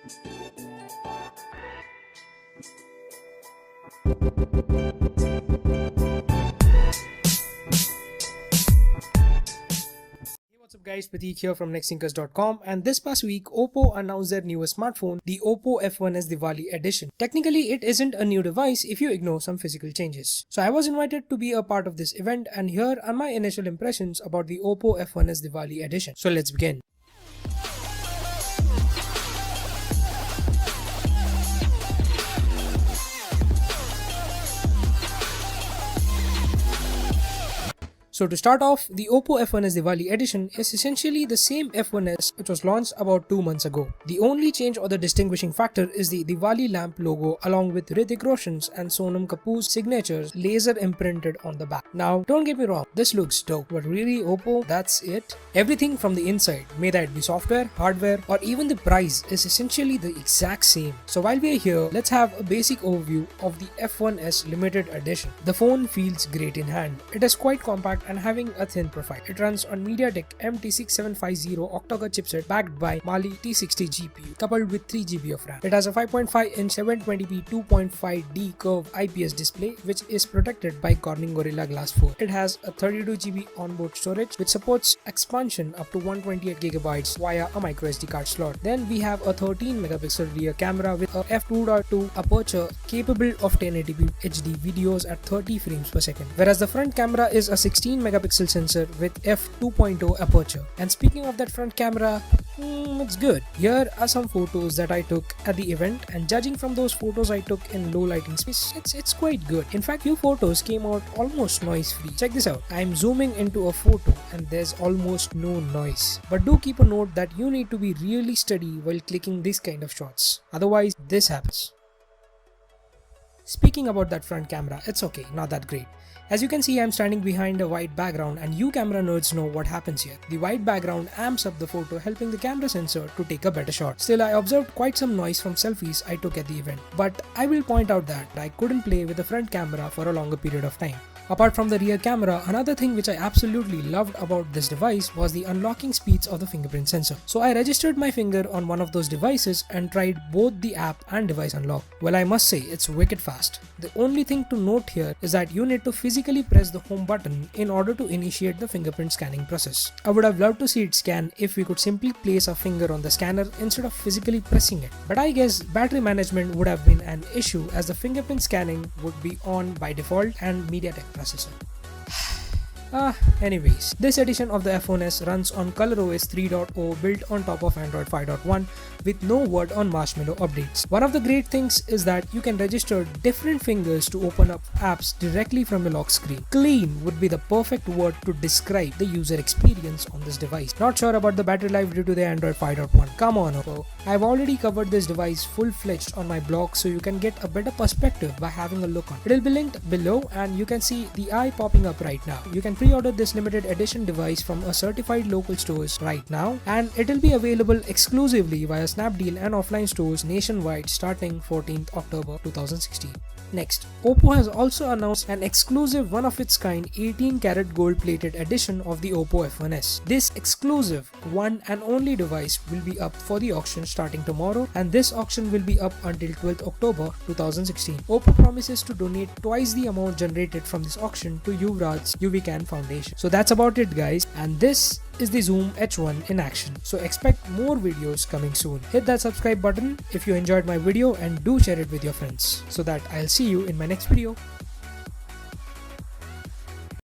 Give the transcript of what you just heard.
What's up guys, Prateek here from nexthinkers.com, and this past week Oppo announced their newest smartphone, the Oppo F1S Diwali Edition. Technically it isn't a new device if you ignore some physical changes. So I was invited to be a part of this event, and here are my initial impressions about the Oppo F1S Diwali Edition. So let's begin. So to start off, the Oppo F1S Diwali Edition is essentially the same F1S which was launched about 2 months ago. The only change or the distinguishing factor is the Diwali lamp logo along with Hrithik Roshan's and Sonam Kapoor's signatures laser imprinted on the back. Now don't get me wrong, this looks dope, but really Oppo, that's it? Everything from the inside, may that be software, hardware, or even the price, is essentially the exact same. So while we are here, let's have a basic overview of the F1S Limited Edition. The phone feels great in hand. It is quite compact and having a thin profile. It runs on MediaTek MT6750 octa-core chipset backed by Mali T60 GPU coupled with 3GB of RAM. It has a 5.5-inch 720p 2.5D curved IPS display which is protected by Corning Gorilla Glass 4. It has a 32GB onboard storage which supports expansion up to 128GB via a microSD card slot. Then we have a 13-megapixel rear camera with a f2.2 aperture capable of 1080p HD videos at 30 frames per second, whereas the front camera is a 16-megapixel sensor with f2.0 aperture. And speaking of that front camera, it's good. Here are some photos that I took at the event, and judging from those photos I took in low lighting space, it's quite good. In fact, few photos came out almost noise free. Check this out. I'm zooming into a photo and there's almost no noise. But do keep a note that you need to be really steady while clicking these kind of shots. Otherwise, this happens. Speaking about that front camera, it's okay, not that great. As you can see, I'm standing behind a white background, and you camera nerds know what happens here. The white background amps up the photo, helping the camera sensor to take a better shot. Still, I observed quite some noise from selfies I took at the event, but I will point out that I couldn't play with the front camera for a longer period of time. Apart from the rear camera, another thing which I absolutely loved about this device was the unlocking speeds of the fingerprint sensor. So I registered my finger on one of those devices and tried both the app and device unlock. Well, I must say it's wicked fast. The only thing to note here is that you need to physically press the home button in order to initiate the fingerprint scanning process. I would have loved to see it scan if we could simply place a finger on the scanner instead of physically pressing it. But I guess battery management would have been an issue as the fingerprint scanning would be on by default and MediaTek processor. Anyways, this edition of the F1S runs on ColorOS 3.0 built on top of Android 5.1 with no word on Marshmallow updates. One of the great things is that you can register different fingers to open up apps directly from the lock screen. Clean would be the perfect word to describe the user experience on this device. Not sure about the battery life due to the Android 5.1. Come on Oppo. I've already covered this device full-fledged on my blog, so you can get a better perspective by having a look on it. It'll be linked below, and you can see the eye popping up right now. You can pre-order this limited edition device from a certified local stores right now, and it'll be available exclusively via Snapdeal and offline stores nationwide starting 14th October 2016. Next, Oppo has also announced an exclusive one-of-its-kind 18-karat gold-plated edition of the Oppo F1S. This exclusive one and only device will be up for the auction starting tomorrow, and this auction will be up until 12th October 2016. Oppo promises to donate twice the amount generated from this auction to Yuvraj's UV Can Foundation. So that's about it guys, and this is the Zoom H1 in action. So expect more videos coming soon. Hit that subscribe button if you enjoyed my video, and do share it with your friends so that I'll see you in my next video.